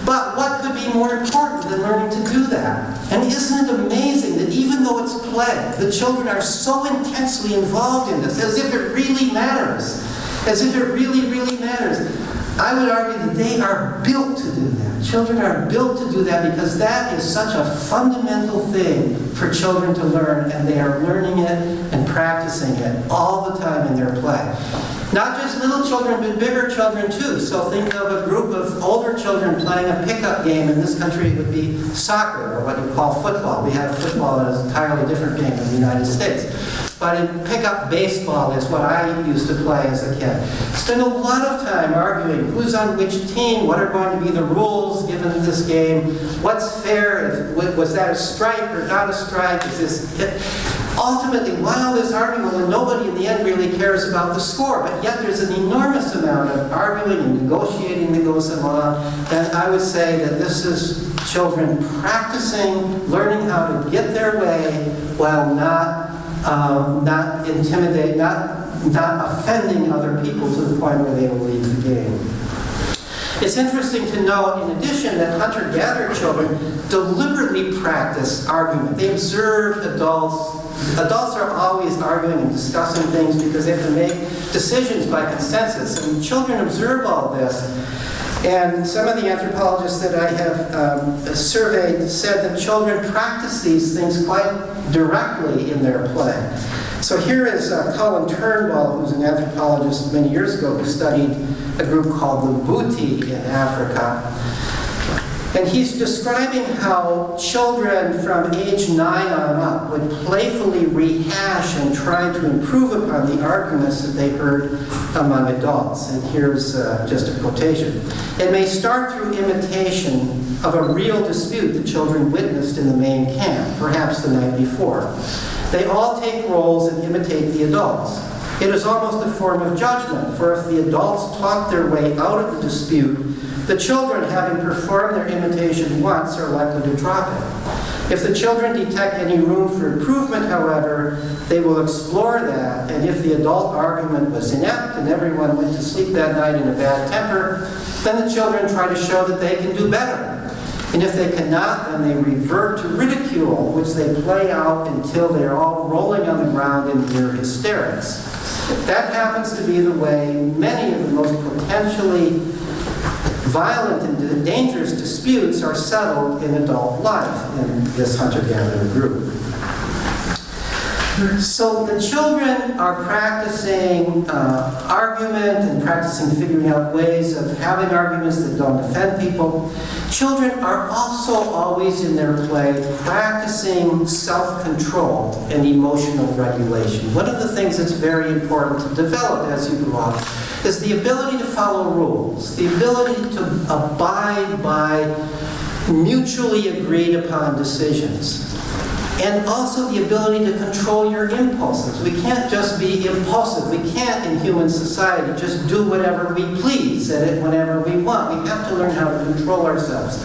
But what could be more important than learning to do that? And isn't it amazing that even though it's play, the children are so intensely involved in this, as if it really matters. As if it really, really matters. I would argue that they are built to do that. Children are built to do that because that is such a fundamental thing for children to learn, and they are learning it and practicing it all the time in their play. Not just little children, but bigger children too. So think of a group of older children playing a pickup game. In this country, it would be soccer, or what you call football. We have football as an entirely different game in the United States. But in pickup baseball is what I used to play as a kid. Spend a lot of time arguing who's on which team, what are going to be the rules given this game, what's fair, was that a strike or not a strike, is this it? Ultimately, why all this argument when nobody in the end really cares about the score? But yet there's an enormous amount of arguing and negotiating that goes along. And I would say that this is children practicing, learning how to get their way while not intimidating, not offending other people to the point where they will leave the game. It's interesting to note, in addition, that hunter-gatherer children deliberately practice argument. They observe adults adults are always arguing and discussing things because they have to make decisions by consensus. And children observe all this. And some of the anthropologists that I have surveyed said that children practice these things quite directly in their play. So here is Colin Turnbull, who's an anthropologist many years ago, who studied a group called the Buti in Africa. And he's describing how children from age 9 on up would playfully rehash and try to improve upon the arguments that they heard among adults. And here's just a quotation. It may start through imitation of a real dispute the children witnessed in the main camp, perhaps the night before. They all take roles and imitate the adults. It is almost a form of judgment, for if the adults talk their way out of the dispute, the children, having performed their imitation once, are likely to drop it. If the children detect any room for improvement, however, they will explore that, and if the adult argument was inept and everyone went to sleep that night in a bad temper, then the children try to show that they can do better. And if they cannot, then they revert to ridicule, which they play out until they are all rolling on the ground in near hysterics. That happens to be the way many of the most potentially violent and dangerous disputes are settled in adult life in this hunter-gatherer group. So the children are practicing argument and practicing figuring out ways of having arguments that don't offend people. Children are also always in their play practicing self-control and emotional regulation. One of the things that's very important to develop as you grow up is the ability to follow rules, the ability to abide by mutually agreed upon decisions. And also the ability to control your impulses. We can't just be impulsive. We can't, in human society, just do whatever we please at it whenever we want. We have to learn how to control ourselves.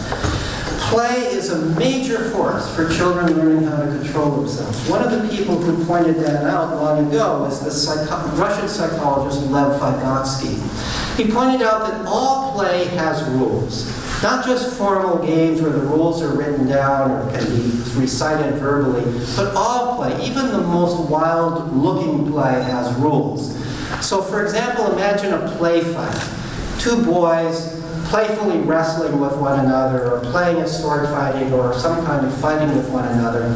Play is a major force for children learning how to control themselves. One of the people who pointed that out long ago was the Russian psychologist Lev Vygotsky. He pointed out that all play has rules. Not just formal games where the rules are written down or can be recited verbally, but all play, even the most wild-looking play, has rules. So, for example, imagine a play fight. Two boys playfully wrestling with one another, or playing at sword fighting, or some kind of fighting with one another.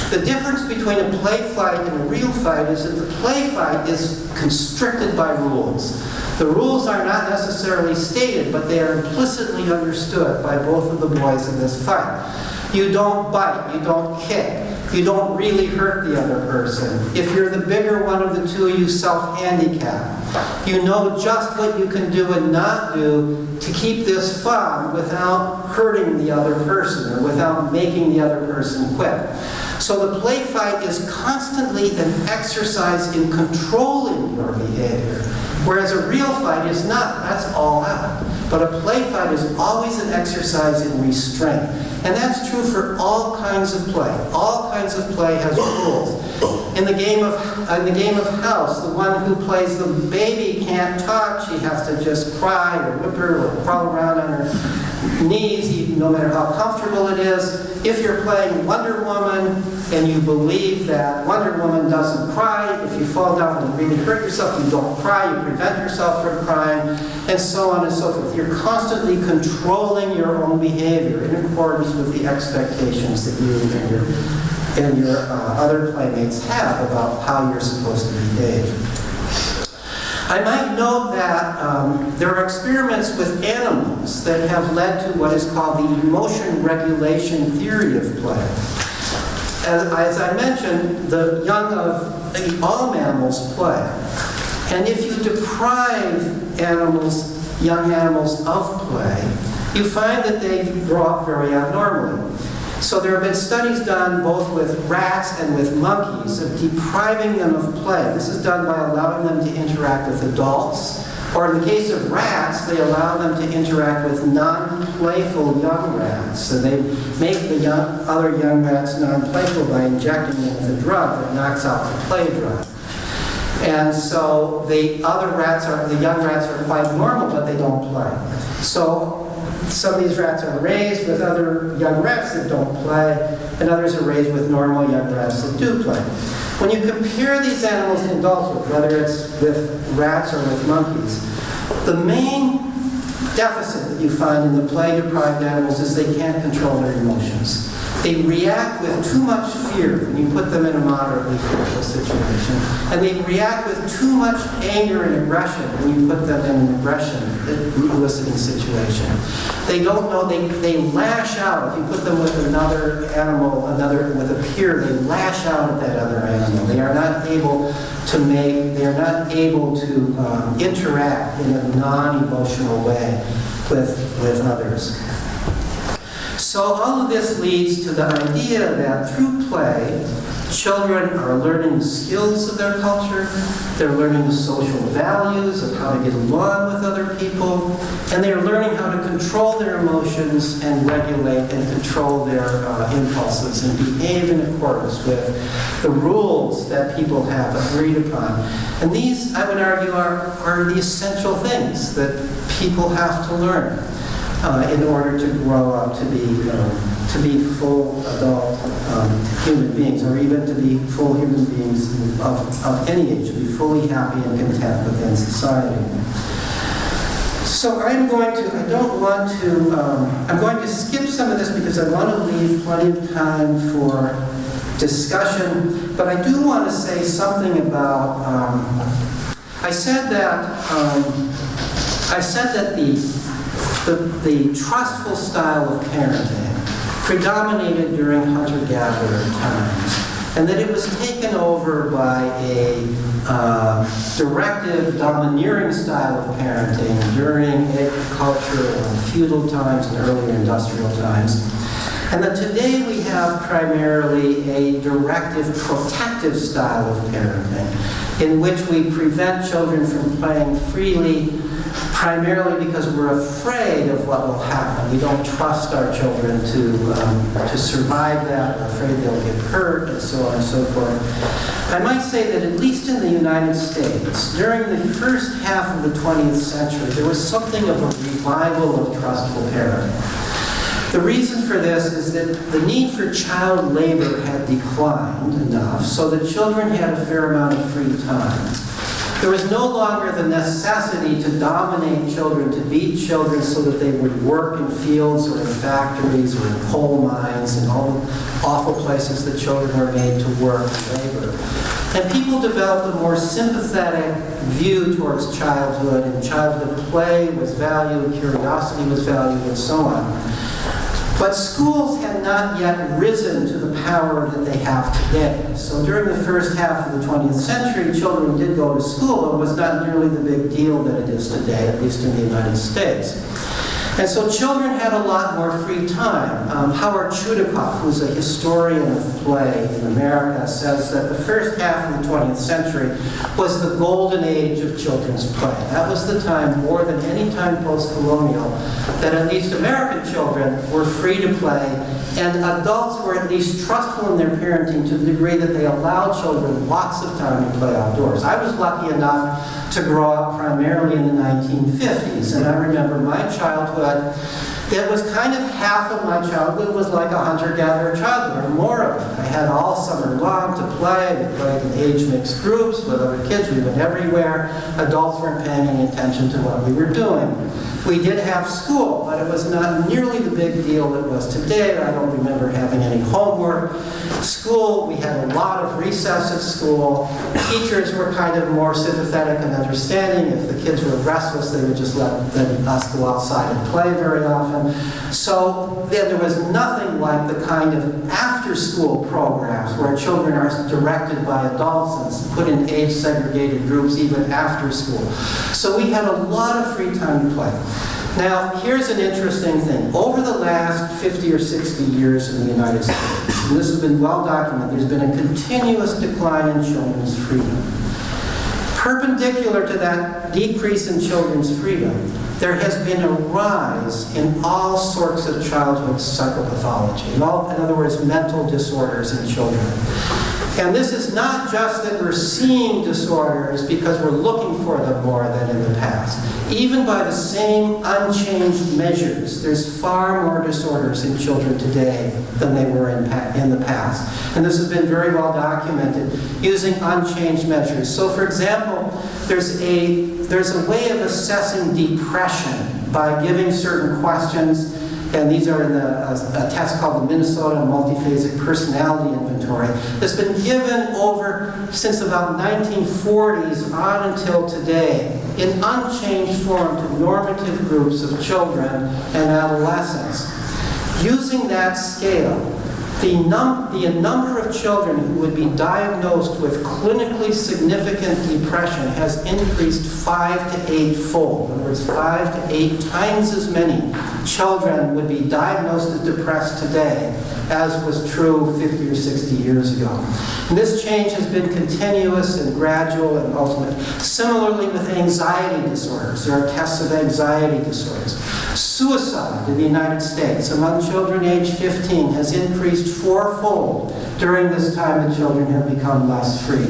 The difference between a play fight and a real fight is that the play fight is constricted by rules. The rules are not necessarily stated, but they are implicitly understood by both of the boys in this fight. You don't bite, you don't kick, you don't really hurt the other person. If you're the bigger one of the two, you self-handicap. You know just what you can do and not do to keep this fun without hurting the other person or without making the other person quit. So the play fight is constantly an exercise in controlling your behavior. Whereas a real fight is not. That's all out. But a play fight is always an exercise in restraint. And that's true for all kinds of play. All kinds of play has rules. In the game of Haus, the one who plays the baby can't talk. She has to just cry or whimper or crawl around on her knees, no matter how comfortable it is. If you're playing Wonder Woman and you believe that Wonder Woman doesn't cry, if you fall down and really hurt yourself, you don't cry, you prevent yourself from crying, and so on and so forth. You're constantly controlling your own behavior in accordance with the expectations that you and your other playmates have about how you're supposed to behave. I might note that there are experiments with animals that have led to what is called the emotion regulation theory of play. As I mentioned, the young of all mammals play. And if you deprive young animals of play, you find that they grow up very abnormally. So there have been studies done both with rats and with monkeys of depriving them of play. This is done by allowing them to interact with adults, or in the case of rats, they allow them to interact with non-playful young rats. So they make the other young rats non-playful by injecting them with a drug that knocks out the play drug. And so the young rats are quite normal, but they don't play. So some of these rats are raised with other young rats that don't play, and others are raised with normal young rats that do play. When you compare these animals to indulge with, whether it's with rats or with monkeys, the main deficit that you find in the play-deprived animals is they can't control their emotions. They react with too much fear when you put them in a moderately fearful situation. And they react with too much anger and aggression when you put them in an aggression-eliciting situation. They don't know, they lash out. If you put them with another animal, with a peer, they lash out at that other animal. They are not able to interact in a non-emotional way with others. So all of this leads to the idea that through play, children are learning the skills of their culture, they're learning the social values of how to get along with other people, and they're learning how to control their emotions and regulate and control their impulses and behave in accordance with the rules that people have agreed upon. And these, I would argue, are the essential things that people have to learn in order to grow up to be full adult human beings, or even to be full human beings of any age, to be fully happy and content within society. So I'm going to skip some of this because I want to leave plenty of time for discussion, but I do want to say something about, I said that the trustful style of parenting predominated during hunter-gatherer times, and that it was taken over by a directive-domineering style of parenting during agriculture and feudal times and earlier industrial times, and that today we have primarily a directive-protective style of parenting in which we prevent children from playing freely primarily because we're afraid of what will happen. We don't trust our children to survive that. We're afraid they'll get hurt, and so on and so forth. I might say that at least in the United States, during the first half of the 20th century, there was something of a revival of trustful parenting. The reason for this is that the need for child labor had declined enough so that children had a fair amount of free time. There was no longer the necessity to dominate children, to beat children so that they would work in fields or in factories or in coal mines and all the awful places that children were made to work and labor. And people developed a more sympathetic view towards childhood, and childhood play was valued, curiosity was valued, and so on. But schools had not yet risen to the power that they have today. So during the first half of the 20th century, children did go to school, but it was not nearly the big deal that it is today, at least in the United States. And so children had a lot more free time. Howard Chudakoff, who's a historian of play in America, says that the first half of the 20th century was the golden age of children's play. That was the time, more than any time post-colonial, that at least American children were free to play, and adults were at least trustful in their parenting to the degree that they allowed children lots of time to play outdoors. I was lucky enough to grow up primarily in the 1950s, and I remember my childhood. It was kind of half of my childhood was like a hunter-gatherer childhood, or more of it. I had all summer long to play. We played in age-mixed groups with other kids. We went everywhere. Adults weren't paying any attention to what we were doing. We did have school, but it was not nearly the big deal it was today. I don't remember having any homework. School, we had a lot of recess at school. Teachers were kind of more sympathetic and understanding. If the kids were restless, they would just let us go outside and play very often. So there was nothing like the kind of after-school programs where children are directed by adults and put in age-segregated groups even after school. So we had a lot of free time to play. Now, here's an interesting thing. Over the last 50 or 60 years in the United States, and this has been well documented, there's been a continuous decline in children's freedom. Perpendicular to that decrease in children's freedom, there has been a rise in all sorts of childhood psychopathology. In other words, mental disorders in children. And this is not just that we're seeing disorders because we're looking for them more than in the past. Even by the same unchanged measures, there's far more disorders in children today than they were in the past. And this has been very well documented using unchanged measures. So for example, there's a way of assessing depression by giving certain questions, and these are in a test called the Minnesota Multiphasic Personality Inventory, that's been given over since about 1940s on until today in unchanged form to normative groups of children and adolescents. Using that scale, the number of children who would be diagnosed with clinically significant depression has increased 5 to 8-fold. In other words, 5 to 8 times as many children would be diagnosed as depressed today as was true 50 or 60 years ago. And this change has been continuous and gradual and ultimate. Similarly with anxiety disorders, there are tests of anxiety disorders. Suicide in the United States among children age 15 has increased 4-fold during this time that children have become less free.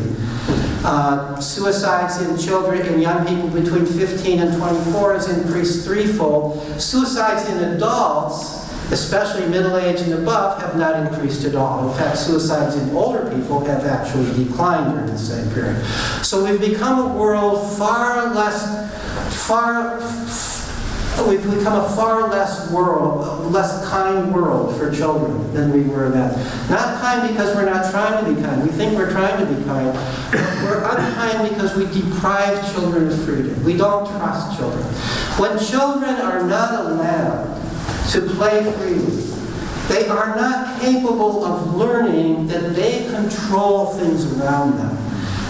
Suicides in children and young people between 15 and 24 has increased 3-fold. Suicides in adults, especially middle-aged and above, have not increased at all. In fact, suicides in older people have actually declined during the same period. So we've become a world we've become a far less kind world for children than we were then. Not kind because we're not trying to be kind. We think we're trying to be kind. We're unkind because we deprive children of freedom. We don't trust children. When children are not allowed to play freely, they are not capable of learning that they control things around them.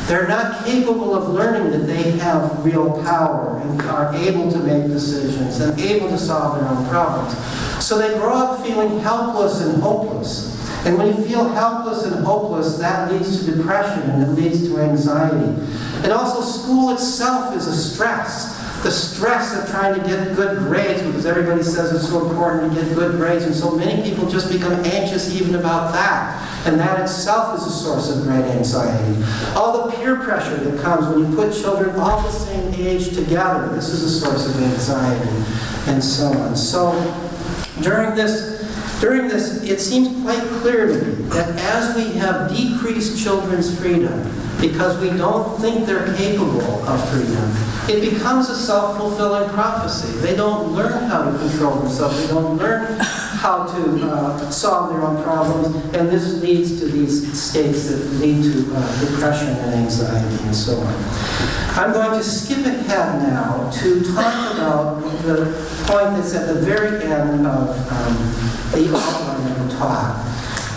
They're not capable of learning that they have real power and are able to make decisions and able to solve their own problems. So they grow up feeling helpless and hopeless. And when you feel helpless and hopeless, that leads to depression and it leads to anxiety. And also school itself is a stress. The stress of trying to get good grades, because everybody says it's so important to get good grades, and so many people just become anxious even about that. And that itself is a source of great anxiety. All the peer pressure that comes when you put children all the same age together, this is a source of anxiety, and so on. So during this, it seems quite clear to me that as we have decreased children's freedom, because we don't think they're capable of freedom, it becomes a self-fulfilling prophecy. They don't learn how to control themselves. They don't learn how to solve their own problems, and this leads to these states that lead to depression and anxiety and so on. I'm going to skip ahead now to talk about the point that's at the very end of the outline of the talk,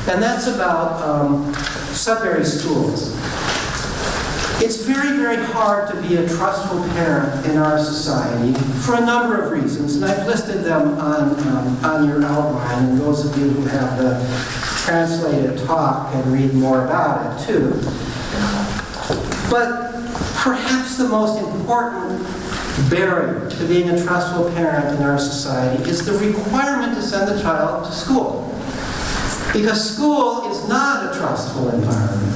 and that's about Sudbury schools. It's very, very hard to be a trustful parent in our society for a number of reasons, and I've listed them on your outline, and those of you who have the translated talk can read more about it too. But perhaps the most important barrier to being a trustful parent in our society is the requirement to send the child to school. Because school is not a trustful environment.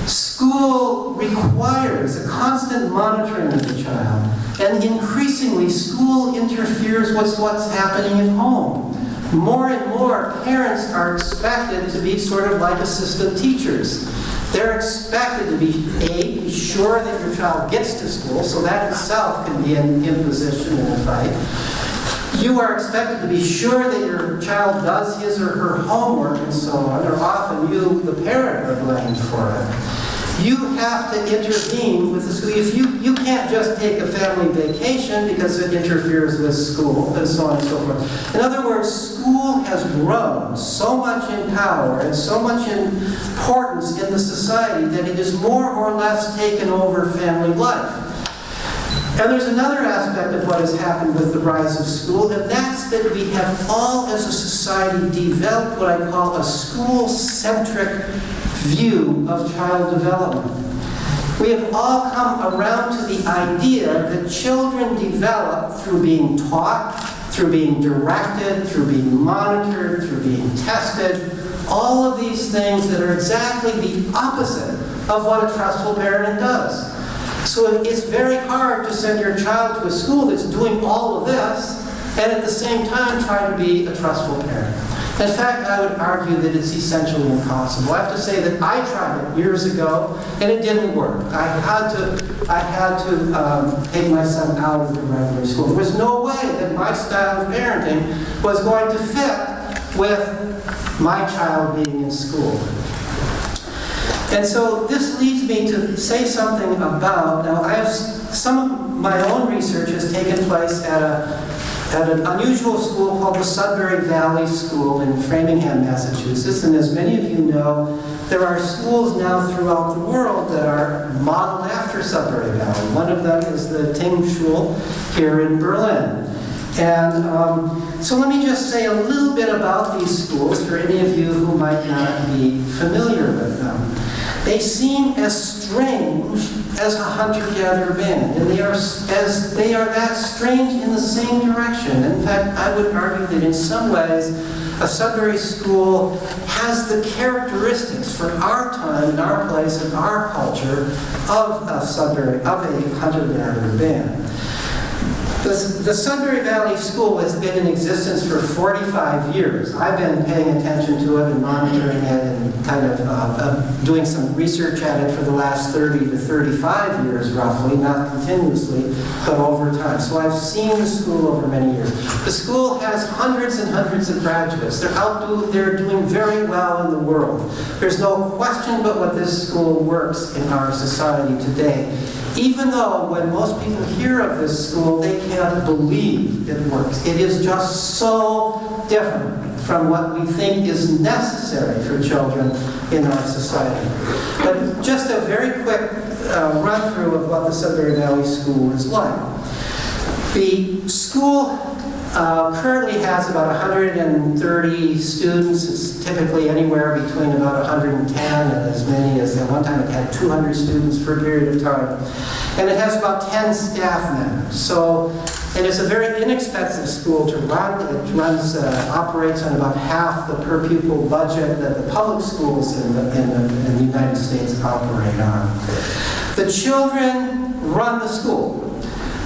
School requires a constant monitoring of the child, and increasingly school interferes with what's happening at home. More and more parents are expected to be sort of like assistant teachers. They're expected to be sure that your child gets to school, so that itself can be an imposition and a fight. You are expected to be sure that your child does his or her homework and so on, or often you, the parent, are blamed for it. You have to intervene with the school. If you can't just take a family vacation because it interferes with school, and so on and so forth. In other words, school has grown so much in power and so much importance in the society that it has more or less taken over family life. And there's another aspect of what has happened with the rise of school, and that's that we have all, as a society, developed what I call a school-centric view of child development. We have all come around to the idea that children develop through being taught, through being directed, through being monitored, through being tested, All of these things that are exactly the opposite of what a trustful parent does. So it's very hard to send your child to a school that's doing all of this and at the same time try to be a trustful parent. In fact, I would argue that it's essentially impossible. I have to say that I tried it years ago, and it didn't work. I had to take my son out of the regular school. There was no way that my style of parenting was going to fit with my child being in school. And so this leads me to say something about, now I have some of my own research has taken place at an unusual school called the Sudbury Valley School in Framingham, Massachusetts. And as many of you know, there are schools now throughout the world that are modeled after Sudbury Valley. One of them is the Ting Schule here in Berlin. And so let me just say a little bit about these schools for any of you who might not be familiar with them. They seem as strange as a hunter-gatherer band, and they are that strange in the same direction. In fact, I would argue that in some ways, a Sudbury school has the characteristics for our time, and our place, and our culture of a hunter-gatherer band. The Sudbury Valley School has been in existence for 45 years. I've been paying attention to it and monitoring it and kind of doing some research at it for the last 30 to 35 years, roughly, not continuously, but over time. So I've seen the school over many years. The school has hundreds and hundreds of graduates. They're doing very well in the world. There's no question but what this school works in our society today. Even though when most people hear of this school, they can't believe it works. It is just so different from what we think is necessary for children in our society. But just a very quick run-through of what the Sudbury Valley School is like. The school currently has about 130 students. It's typically anywhere between about 110 and as many as, at one time it had 200 students for a period of time. And it has about 10 staff members. And it's a very inexpensive school to run. It operates on about half the per pupil budget that the public schools in the United States operate on. The children run the school.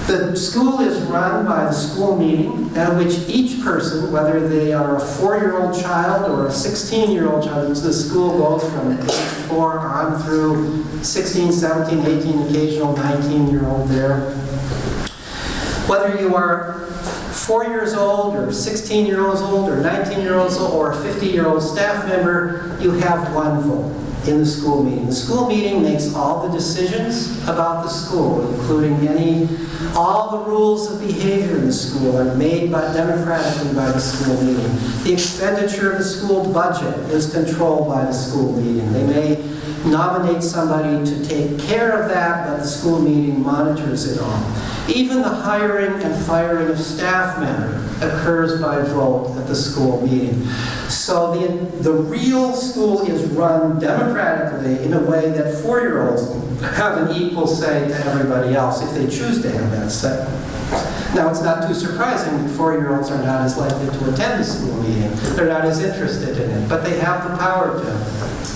The school is run by the school meeting, at which each person, whether they are a 4-year-old child or a 16-year-old child, the school goes from age 4 on through 16, 17, 18, occasional 19-year-old there. Whether you are 4 years old or 16 years old or 19 years old or a 50-year-old staff member, you have one vote in the school meeting. The school meeting makes all the decisions about the school, including all the rules of behavior in the school are made democratically by the school meeting. The expenditure of the school budget is controlled by the school meeting. They may nominate somebody to take care of that, but the school meeting monitors it all. Even the hiring and firing of staff members occurs by vote at the school meeting. So the real school is run democratically in a way that 4-year-olds have an equal say to everybody else if they choose to have that say. Now, it's not too surprising that 4-year-olds are not as likely to attend the school meeting. They're not as interested in it, but they have the power to.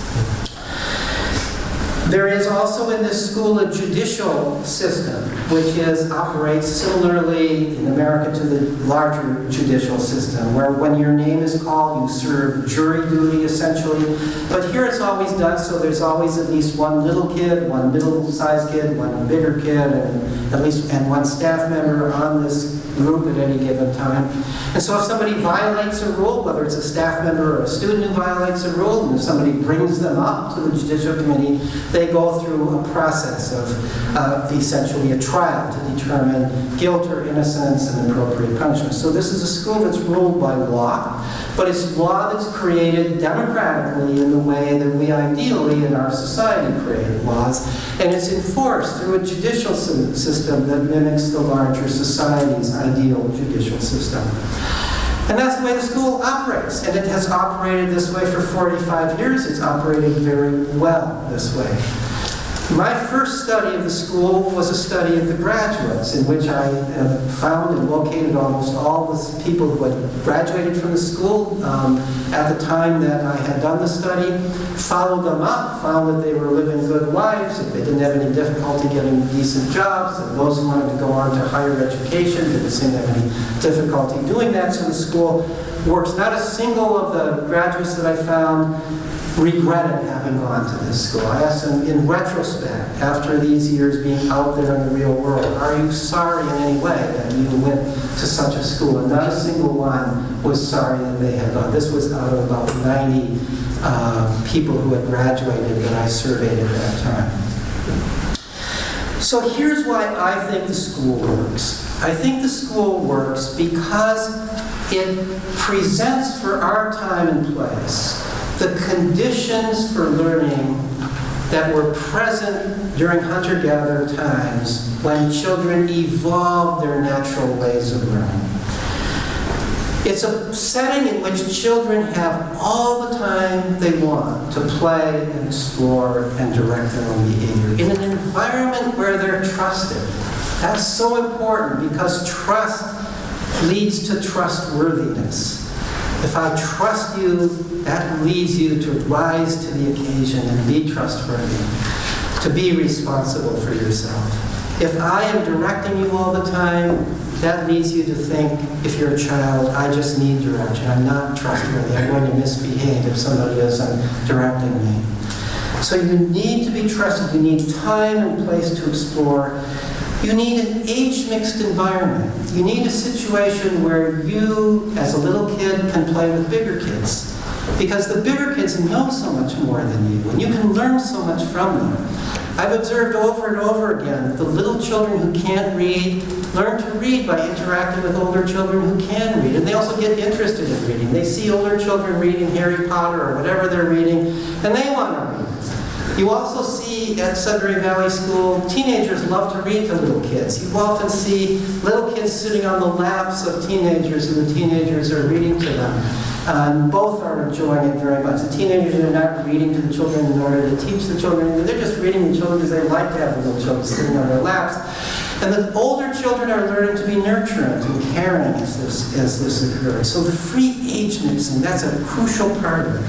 There is also in this school a judicial system, which operates similarly in America to the larger judicial system, where when your name is called, you serve jury duty, essentially. But here it's always done so there's always at least one little kid, one middle-sized kid, one bigger kid, and one staff member on this group at any given time. And so if somebody violates a rule, whether it's a staff member or a student who violates a rule, and if somebody brings them up to the Judicial Committee, they go through a process of essentially a trial to determine guilt or innocence and appropriate punishment. So this is a school that's ruled by law, but it's law that's created democratically in the way that we ideally in our society create laws, and it's enforced through a judicial system that mimics the larger society's ideal judicial system. And that's the way the school operates, and it has operated this way for 45 years. It's operated very well this way. My first study of the school was a study of the graduates, in which I found and located almost all the people who had graduated from the school at the time that I had done the study, followed them up, found that they were living good lives, that they didn't have any difficulty getting decent jobs, and those who wanted to go on to higher education didn't seem to have any difficulty doing that. So the school works. Not a single of the graduates that I found regretted having gone to this school. I asked them in retrospect, after these years being out there in the real world, are you sorry in any way that you went to such a school? And not a single one was sorry that they had gone. This was out of about 90 people who had graduated that I surveyed at that time. So here's why I think the school works. I think the school works because it presents for our time and place the conditions for learning that were present during hunter-gatherer times when children evolved their natural ways of learning. It's a setting in which children have all the time they want to play and explore and direct their own behavior in an environment where they're trusted. That's so important because trust leads to trustworthiness. If I trust you, that leads you to rise to the occasion and be trustworthy, to be responsible for yourself. If I am directing you all the time, that leads you to think, if you're a child, I just need direction. I'm not trustworthy. I'm going to misbehave if somebody isn't directing me. So you need to be trusted. You need time and place to explore. You need an age-mixed environment. You need a situation where you, as a little kid, can play with bigger kids. Because the bigger kids know so much more than you, and you can learn so much from them. I've observed over and over again that the little children who can't read learn to read by interacting with older children who can read. And they also get interested in reading. They see older children reading Harry Potter or whatever they're reading, and they want to read. You also see at Sudbury Valley School, teenagers love to read to little kids. You often see little kids sitting on the laps of teenagers, and the teenagers are reading to them. Both are enjoying it very much. The teenagers are not reading to the children in order to teach the children. They're just reading to the children because they like to have the little children sitting on their laps. And the older children are learning to be nurturant and caring as this occurs. So the free age mixing, that's a crucial part of it.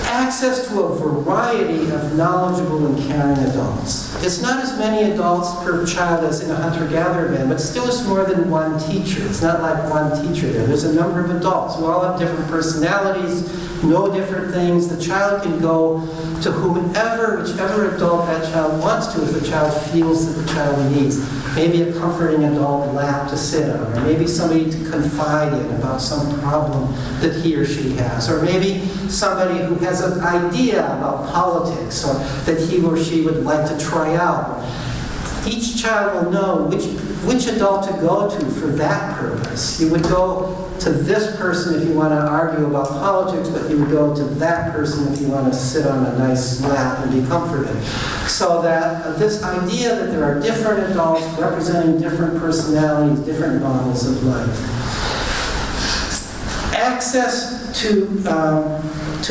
Access to a variety of knowledgeable and caring adults. It's not as many adults per child as in a hunter-gatherer band, but still it's more than one teacher. It's not like one teacher there. There's a number of adults who all have different personalities, know different things. The child can go to whomever, whichever adult that child wants to, if the child feels that the child needs. Maybe a comforting adult lap to sit on, or maybe somebody to confide in about some problem that he or she has, or maybe somebody who has an idea about politics or that he or she would like to try out. Each child will know which adult to go to for that purpose. You would go to this person if you want to argue about politics, but you would go to that person if you want to sit on a nice lap and be comforted. So that this idea that there are different adults representing different personalities, different models of life. Access to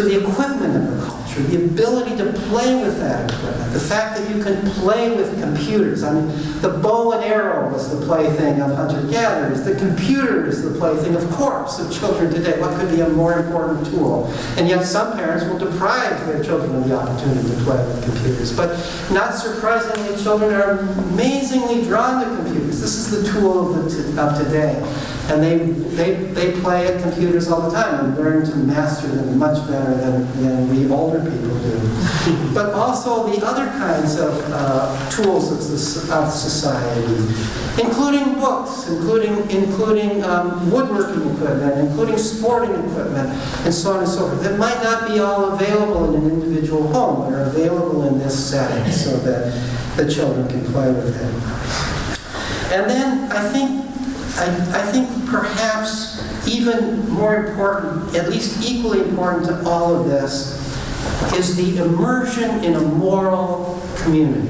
the equipment of the culture, the ability to play with that equipment, the fact that you can play with computers. I mean, the bow and arrow was the plaything of hunter-gatherers. The computer is the plaything, of course, of children today. What could be a more important tool? And yet some parents will deprive their children of the opportunity to play with computers. But not surprisingly, children are amazingly drawn to computers. This is the tool of today. And they play at computers all the time and learn to master them much better than we older people do. But also the other kinds of tools of society, including books, including woodworking equipment, including sporting equipment, and so on and so forth, that might not be all available in an individual home, but are available in this setting so that the children can play with it. And then I think perhaps even more important, at least equally important to all of this, is the immersion in a moral community.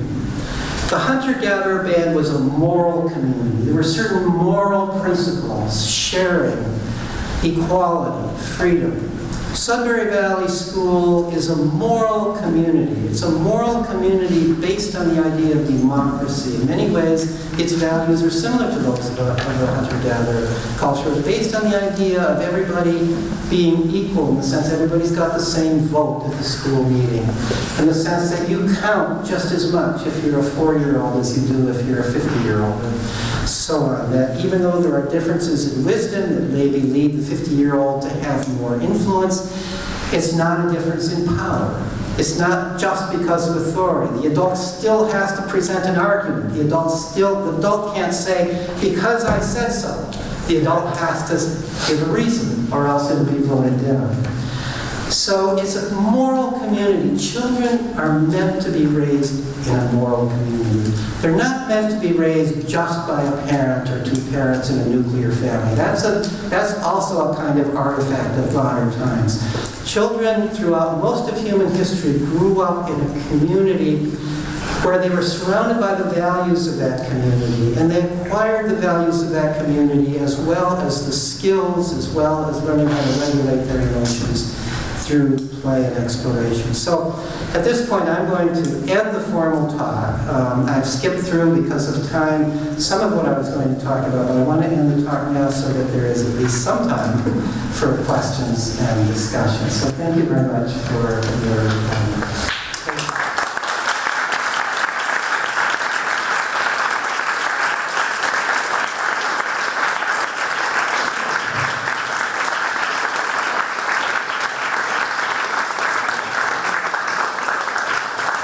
The hunter-gatherer band was a moral community. There were certain moral principles: sharing, equality, freedom. Sudbury Valley School is a moral community. It's a moral community based on the idea of democracy. In many ways, its values are similar to those of a hunter-gatherer culture. It's based on the idea of everybody being equal, in the sense everybody's got the same vote at the school meeting, in the sense that you count just as much if you're a 4-year-old as you do if you're a 50-year-old, and so on. That even though there are differences in wisdom that maybe lead the 50-year-old to have more influence, it's not a difference in power. It's not just because of authority. The adult still has to present an argument. The adult can't say, because I said so. The adult has to give a reason, or else it'll be voted down. So it's a moral community. Children are meant to be raised in a moral community. They're not meant to be raised just by a parent or 2 parents in a nuclear family. That's also a kind of artifact of modern times. Children throughout most of human history grew up in a community where they were surrounded by the values of that community, and they acquired the values of that community as well as the skills, as well as learning how to regulate their emotions through play and exploration. So at this point, I'm going to end the formal talk. I've skipped through, because of time, some of what I was going to talk about, but I want to end the talk now so that there is at least some time for questions and discussion. So thank you very much for your